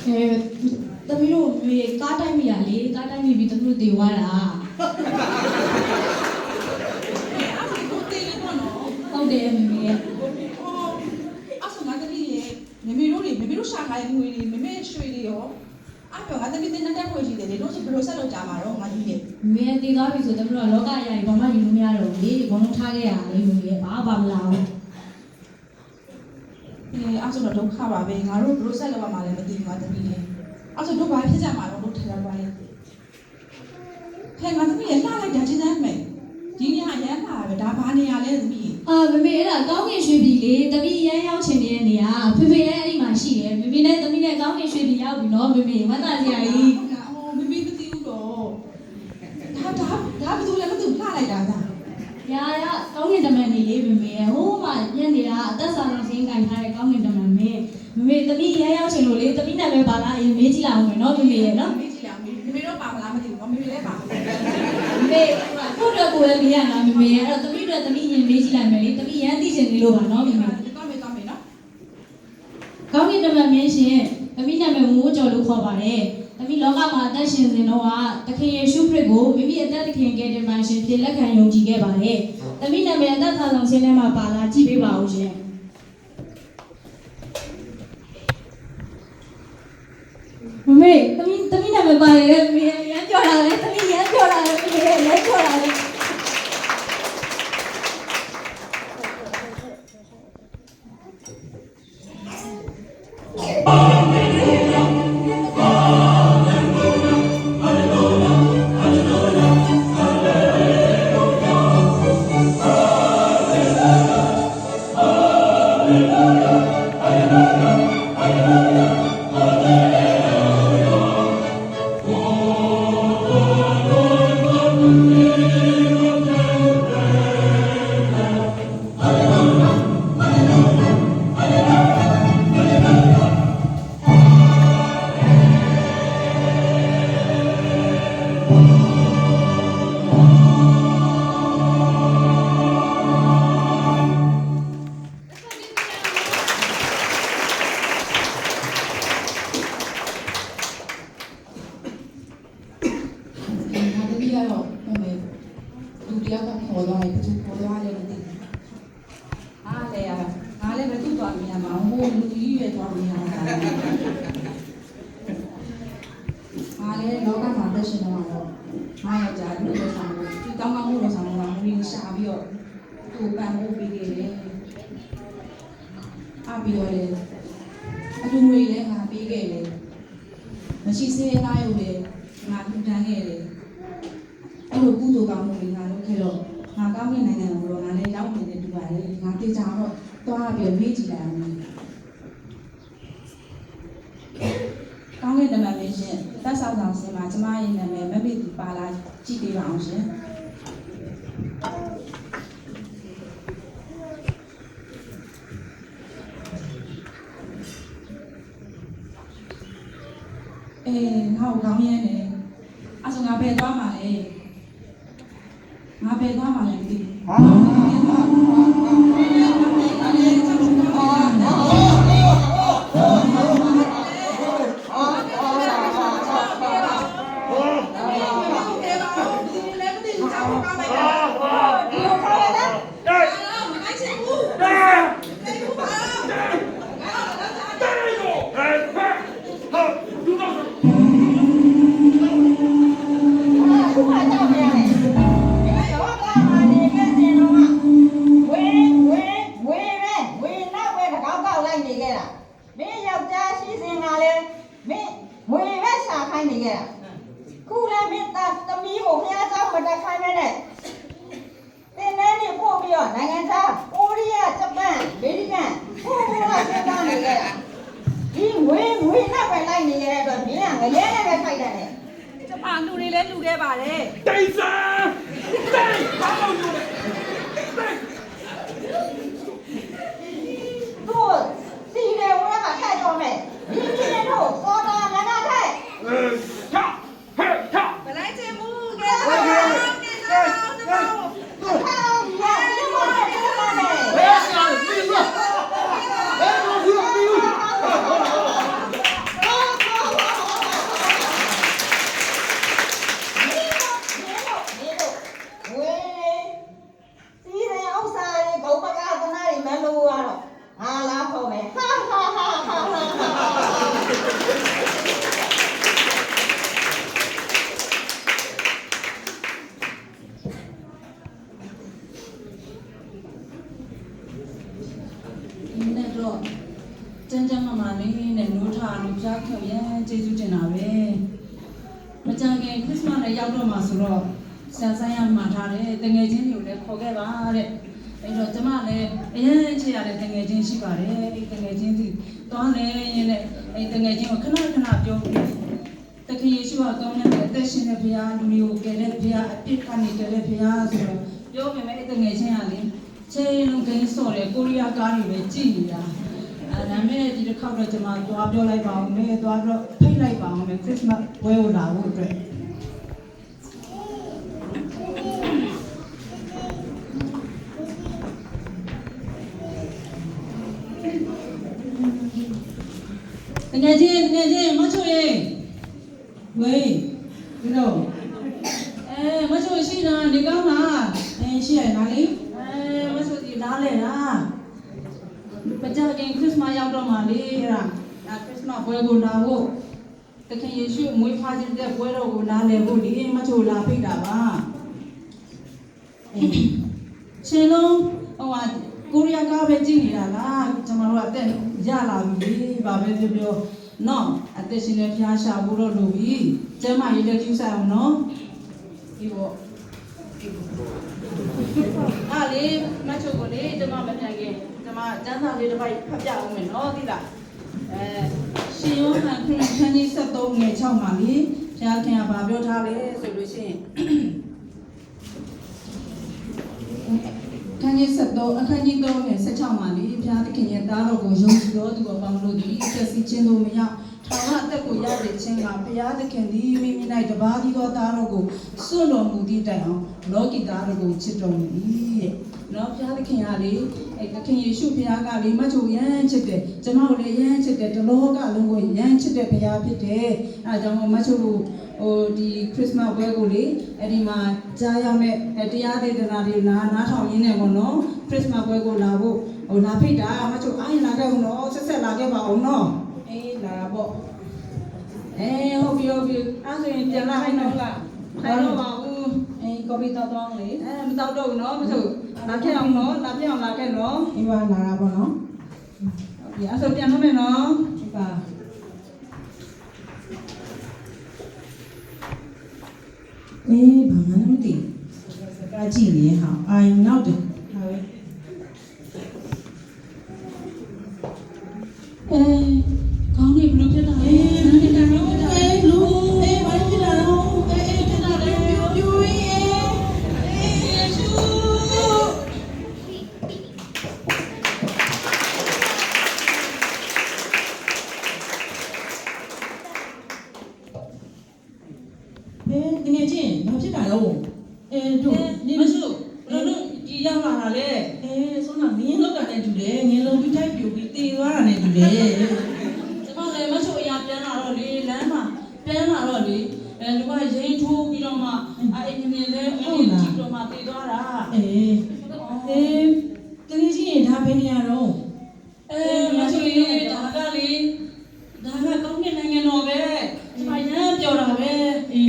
သမီးတို့ကားတိုင်းမိရလေကားတိုင်းမိပြီးသမီးတို့တေသွားတာဟုတ်တယ်မမေရဲ့အဲ့ဆိုငါသမီးရဲ့မမေတို့ရှာထားတဲ့ငွေတွေမမေရွှေတွေရောအဲ့တော့ငါသမီးတင်တဲ့ဖွယ်ရှိတယ်လေတို့ဘယ်လိုဆက်လုပ်ကြမှာတော့ငါသမီးရဲ့မမေတေသွားပြီဆိုသမီးတို့ကလောကအရာကြီးဘာမှယူလို့မရတော့ဘူးလေဘောလုံးထားခဲ့ရလေမမေရဲ့ဘာမှမလာဘူးအဲ့ဆိုတော့ဒုက္ခပါပဲငါတို့ဘယ်လိုဆက်လုပ်ရမှာလဲမသိဘူးငါသမီးရဲ့အဲ့ဆိုတို့ဘာဖြစ်ကြမှာတော့တို့ထရပါရဲ့ခဲငါသမီးရဲ့လှလိုက်တာချင်းစမ်းမယ်ဒီနေရာရမ်းပါပဲဒါဘာနေရာလဲသမီးမမေအဲ့ဒါကောင်းကင်ရွှေပြည်လေသမီးရမ်းရောက်ချင်နေတဲ့နေရာဖေဖေလည်းအဲ့ဒီမှာရှိတယ်မမေနဲ့သမီးနဲ့ကောင်းကင်ရွှေပြည်ရောက်ပြီနော်မမေဝမ်းသာစရာကြီးမမေမသိဘူးတော့ဒါဘယ်သူလဲမသိဘူးလှလိုက်တာဒါရကောင်းကင်တမန်နေလေမမေဟိုးမှညနေကအသက်ဆောင်စင်းကန်ထားတဲ့ကောင်းကင်တမန်မမေသမီးရမ်းရောက်ချင်လို့လေသမီးနာမည်ပါလားအေးမေးကြည့်လာအောင်မယ်နော်မမေရဲ့နော်မေးကြည့်လာမမေတို့ပါမလားမသိဘူးမမေလည်းပါမေကိုတော့ကိုလည်းမေးရတာမမေရဲ့အဲ့တော့သမီးတို့သမီးရင်မေးကြည့်လိုက်မယ်လေသမီးရမ်းသိချင်နေလို့ပါနော်မမေသွားမယ်နော်ကောင်းကင်တမန်မင်းရှင်သမီးနာမည်မိုးကျော်လို့ခေါ်ပါတယ်သမီးလောကမှာအသက်ရှင်စဉ်တော့သခင်ယေရှုခရစ်ကိုမိမိအသက်သခင်ကယ်တင်ပါရှင်ဖြစ်လက်ခံယုံကြည်ခဲ့ပါတယ်သမီးနာမည်အသက်သာဆောင်ခြင်းထဲမှာပါလာကြည့်ပေးပါဦးရှင်မမေသမီးနာမည်ပါတယ်မမေရမ်းပြောတာလေသမီးရမ်းပြောတာလေမမေရမ်းပြောတာလေပြီးတော့လေအတူငွေလည်းငါပေးခဲ့တယ်မရှိစေးသားရုပ်လည်းငါထူထမ်းခဲ့တယ်အဲ့လိုကုသိုလ်ကောင်းမှုတွေငါလုပ်ခဲ့တော့ငါကောင်းတဲ့နိုင်ငံကိုတော့ငါလည်းရောက်နေတယ်တူပါတယ်ငါတေချာတော့သွားပြီးမေးကြည့်လိုက်အောင်ကောင်းတဲ့တမန်မင်းရှင်သက်ဆောင်ဆောင်စင်မှာကျမရဲ့နာမည်မမေ့သူပါလာကြည့်ပေးပါအောင်ရှင်ငါ့ကိုကောင်းရဲတယ်အဲ့ဆိုငါဘယ်သွားမှာလဲမသိဘူးလူတွေလည်းလူခဲ့ပါတယ်တိတ်ဆန်းတိတ်ဘာလို့ယူလဲတိတ်တို့စီတယ်ဝဲမှာထိုက်တော့မယ်ဒီနေ့နဲ့တော့စောတာငါနာထိုက်ချဟဲ့ချမလိုက်ချင်ဘူးကဲဟုတ်ကဲ့ဟ ရားခင်ဗျာကျေးဇူးတင်တာပဲမကြခင်ခရစ်စမတ်လည်းရောက်တော့မှာဆိုတော့ဆန်ဆိုင်ရမှာထားတယ်တငယ်ချင်းတွေကိုလည်းခေါ်ခဲ့ပါတဲ့အဲ့တော့ကျမလည်းအရင်ချေရတဲ့တငယ်ချင်းရှိပါတယ်အဲ့တငယ်ချင်းစီသွားနေရင်လည်းအဲ့တငယ်ချင်းကိုခဏခဏပြောပြီးတခင်ယေရှုကကောင်းတဲ့အသက်ရှင်တဲ့ဘုရားလူမျိုးကိုကယ်တဲ့ဘုရားအပြစ်ကနေကယ်တဲ့ဘုရားဆိုတော့ပြောပေမဲ့အဲ့တငယ်ချင်းကလေချင်းလုံးကင်းစော်တဲ့ကိုရီးယားကားတွေပဲကြည့်နေတာဒါမဲ့ဒီတစ်ခေါက်တော့ကျွန်မသွားပြောလိုက်ပါအောင်မယ်သွားတော့ဖိတ်လိုက်ပါအောင်မယ်ခရစ်စမတ်ပွဲကိုလာဖို့အတွက်တကယ်ချင်းမချိုရေဝေးဒီတော့မချိုရှိတာဒီကောင်းလားရှိရလားလေမချိုဒီလားလေလားပကြခင်ခရစ်စမတ်ရောက်တော့မှလေအဲ့ဒါခရစ်စမတ်ပွဲကိုလာဖို့တခင်ယေရှုမွေးဖွားခြင်းတဲ့ပွဲတော်ကိုလာလည်ဖို့ဒီမချိုလာဖိတ်တာပါရှင်လုံးဟိုကိုရီးယားကားပဲကြည့်နေတာလားကျွန်တော်တို့အသက်ရလာပြီဘာပဲပြောနော်အသက်ရှင်နေဖျားရှာဖို့တော့လိုပြီကျမရေးတဲ့ကျူးဆိုင်အောင်နော်ဒီပေါ့အားလေမချိုကိုလေကျွန်မမပြန်ခင်ကျွန်မကျန်းစာလေးတစ်ပိုက်ဖတ်ပြအောင်မယ်နော်သိလားရှင်ယောဟန်ခရစ်ယာန်ကြီး73ငယ်6မှာလေဖျားခင်ကဘာပြောထားလဲဆိုလို့ရှိရင်ခန်းကြီး73အခန်းကြီး3နဲ့16မှာလေဘုရားသခင်ရဲ့သားတော်ကိုယုံကြည်တော်သူအပေါင်းတို့သည်သက်စီခြင်းတို့မရထာဝရအသက်ကိုရတဲ့ခြင်းကဘုရားသခင်သည်မိမိ၌တပါးသီးသောသားတော်ကိုစွန့်တော်မူသည့်တိုင်အောင်လောကီသားတော်ကိုချစ်တော်မူ၏တဲ့နော်ဘုရားသခင်ကလေသခင်ယေရှုဘုရားကလေမချိုရမ်းချစ်တယ်ကျွန်တော်လည်းရမ်းချစ်တယ်တလောကလုံးကိုရမ်းချစ်တဲ့ဘုရားဖြစ်တယ်အဲဒါကြောင့်မချိုကိုဒီခရစ်စမတ်ပွဲကိုလေအဲ့ဒီမှာကြားရမယ့်တရားဒေသနာတွေနားထောင်ရင်းနဲ့ပေါ့နော်ခရစ်စမတ်ပွဲကိုလာဖို့လာဖိတ်တာမချိုအားရလာခဲ့ဦးနော်ဆက်လာခဲ့ပါအောင်နော်အေးလာပေါ့ဟုတ်ပြီအဲ့ဆိုရင်ပြန်လာခိုင်းတော့လားခိုင်းတော့ပါဦးကော်ဖီတောက်တော့လေမတောက်တော့ဘူးနော်မချိုလာခဲ့အောင်နော်လာပြအောင်လာခဲ့နော်အေးပါလာတာပေါ့နော်ဟုတ်ပြီအဲ့ဆိုပြန်တော့မယ်နော်ဒီပါဘာမှမသိစကားကြည့်နေဟာအာယုံနောက်တယ်ဟာပဲခေါင်းနေဘလို့ဖြစ်တာလဲနားနေတာတော့လူဘာဖြစ်တာလဲဖြစ်တာလဲပြူယေရှုတကယ်ချင်းဘာဖြစ်တာလဲတို့နေမစုဘလို့ဒီရောက်လာတာလေဆိုတော့ငင်းလောက်တာနဲ့တူတယ်ငင်းလုံးပြီးထိုက်ပြူပြီးတေသွားတာနဲ့တူတယ်ကျွန်မလည်းမချိုအရာပြန်လာတော့လေလမ်းမှာပြန်လာတော့လေလူကရိန်ထိုးပြီးတော့မှအဲ့ဒီမြင်လဲဟုတ်လားကြည့်တော့မှတေသွားတာတကယ်ချင်းဒါပဲနေရတော့မချိုရေးဒါကလေဒါကကောင်းတဲ့နိုင်ငံတော်ပဲကျွန်မရမ်းပြောတာပဲ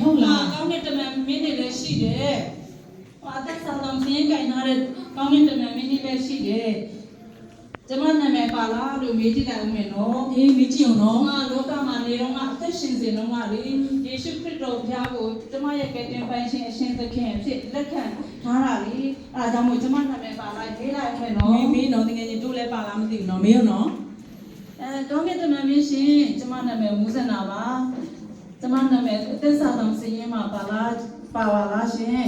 ဟုတ်လားကောင်းတဲ့တမန်မင်းတွေလည်းရှိတယ်အသက်ဆောင်ဆောင်စင်းကြိုင်ထားတဲ့ကောင်းတဲ့တမန်မင်းတွေလည်းရှိတယ်ကျွန်မနာမည်ပါလားလို့မေးကြည့်လိုက်ဦးမယ်နော်မေးကြည့်အောင်နော်လောကမှာနေတော့အသက်ရှင်စဉ်တော့ကလေယေရှုခရစ်တော်ဘုရားကိုကျွန်မရဲ့ကယ်တင်ပိုင်ရှင်အရှင်သခင်အဖြစ်လက်ခံထားတာလေအဲဒါကြောင့်မို့ကျွန်မနာမည်ပါလားရေးလိုက်ဦးမယ်နော်မေးနော်တကယ်ချင်းတို့လည်းပါလားမသိဘူးနော်မေးရောနော်ကောင်းတဲ့တမန်မင်းရှင်ကျွန်မနာမည်မူးစနာပါကျွန်မနာမည်အသက်ဆောင်စည်ရင်မှာပါလားရှင်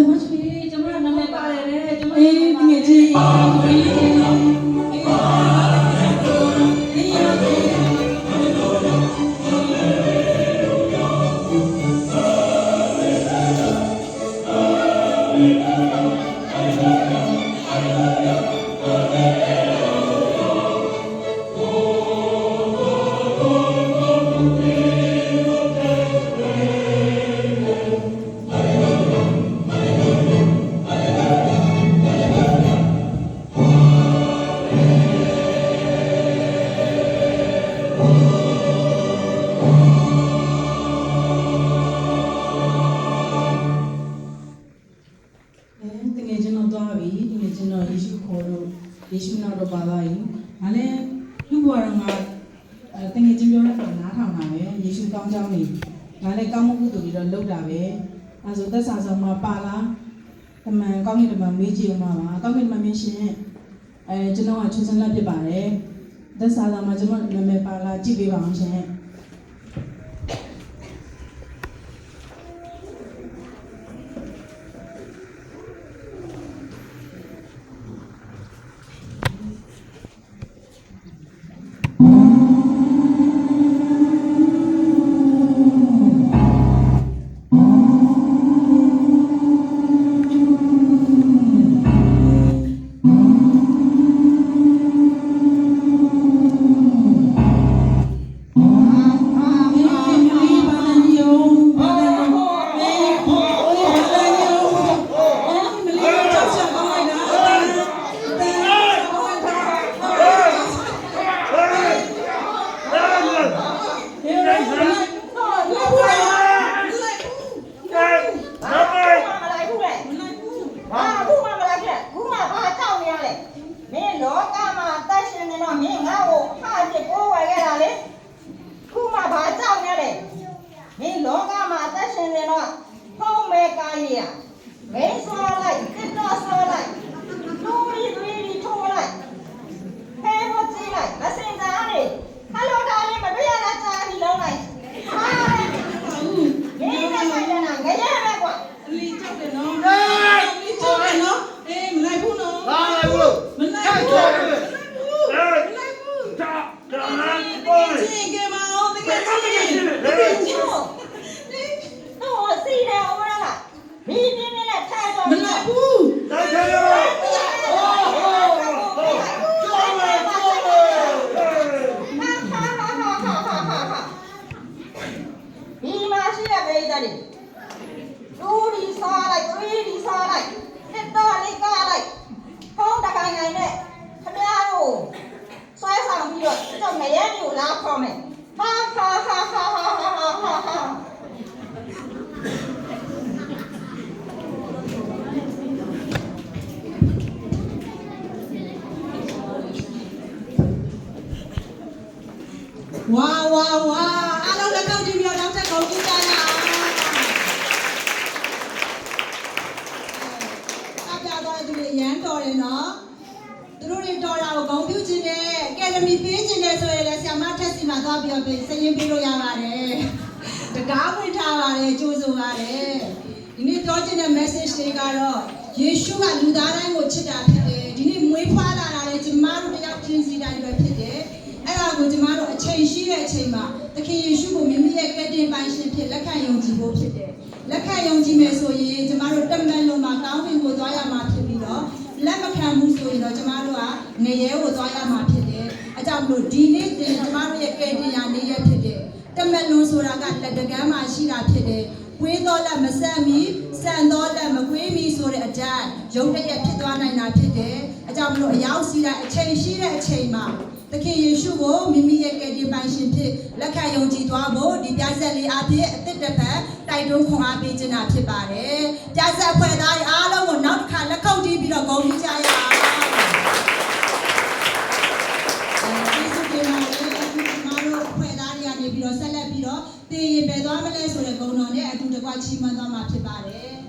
မချီကျွန်မနာမည်ပါတယ်လေကျွန်မတကယ်ချင်းတကယ်ချင်းတော့သွားပြီတကယ်ချင်း ကျွန်တော်ယေရှုခေါ်လို့ယေရှုနောက်တော့ပါသွားရင်ဒါလည်းလူဘဝတော့ငါတကယ်ချင်းပြောရတော့နားထောင်တာပဲယေရှုကောင်းကြောင်းနေဒါလည်းကောင်းမှုကုသိုလ်တွေတော့လုပ်တာပဲအဲဆိုသက်စာဆောင်မှာပါလားတမန်ကောင်းကင်တမန်မေးကြည့်အောင်ပါကောင်းကင်တမန်မင်းရှင်ကျွန်တော်ကချွန်စံလက်ဖြစ်ပါတယ်သက်စာဆောင်မှာကျွန်တော်နာမည်ပါလားကြည့်ပေးပါအောင်ရှင်ဝါအားလုံးလက်ကောက်ကြည့်ပြီးတော့နောက်ထပ်ကုန်ကြည့်ကြရအောင်အပြသွားတဲ့သူတွေရမ်းတော်တယ်နော်သူတို့တွေတော်တာကိုဂုဏ်ပြုခြင်းနဲ့အကယ်ဒမီပေးခြင်းနဲ့ဆိုရင်လည်းဆရာမထက်စီမှာသွားပြီးတော့စရင်ပေးလို့ရပါတယ်တကားဝင်ထားပါတယ်ကြိုးဆိုပါတယ်ဒီနေ့ပြောခြင်းတဲ့ message တွေကတော့ယေရှုကလူသားတိုင်းကိုချစ်တာဖြစ်တယ်ဒီနေ့မွေးဖွားလာတာလည်းကျမတို့တယောက်ချင်းစီတိုင်းပဲဖြစ်တယ်အဲ့ဒါကိုကျမတို့အချိန်ရှိတဲ့အချိန်မှာသခင်ယေရှုကိုမိမိရဲ့ကယ်တင်ပိုင်ရှင်ဖြစ်လက်ခံယုံကြည်ဖို့ဖြစ်တယ်လက်ခံယုံကြည်မယ်ဆိုရင်ကျမတို့တမန်လုံးမှာကောင်းကင်ကိုသွားရမှာဖြစ်ပြီးတော့လက်မခံမှုဆိုရင်တော့ကျမတို့ကငရဲကိုသွားရမှာဖြစ်တယ်အကြောင်းမလို့ဒီနေ့တင်ကျမတို့ရဲ့ကယ်တင်ရာနေ့ရက်ဖြစ်တယ်တမန်လုံးဆိုတာကလက်တကမ်းမှာရှိတာဖြစ်တယ်ကွေးတော်လက်မဆက်မီစံတော်လက်မကွေးမီဆိုတဲ့အတိုင်းရုပ်တရက်ဖြစ်သွားနိုင်တာဖြစ်တယ်အကြောင်းမလို့အရောက်စီတဲ့အချိန်ရှိတဲ့အချိန်မှာသခင်ယေရှုကိုမိမိရဲ့ကယ်တင်ပိုင်ရှင်ဖြစ်လက်ခံယုံကြည်သွားဖို့ဒီပြဆက်လေးအဖြစ်အသစ်တစ်ပတ်တိုက်တွန်းခွန်အားပေးခြင်းတာဖြစ်ပါတယ်။ပြဆက်ဖွဲ့သားတွေအားလုံးကိုနောက်တစ်ခါလက်ခုပ်တီးပြီးတော့ဂုဏ်ပြုကြရအောင်။ယေရှုတင်ပါလေ။မတို့ဖွဲ့သားတွေကနေပြီးတော့ဆက်လက်ပြီးတော့တည်ရင်ပဲသွားမလဲဆိုတဲ့ဂုဏ်တော်နဲ့အတူတကွချီးမွမ်းသွားမှာဖြစ်ပါတယ်။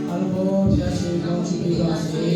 အားလုံးဘုရားရှင်ကောင်းချီးပေးပါစေ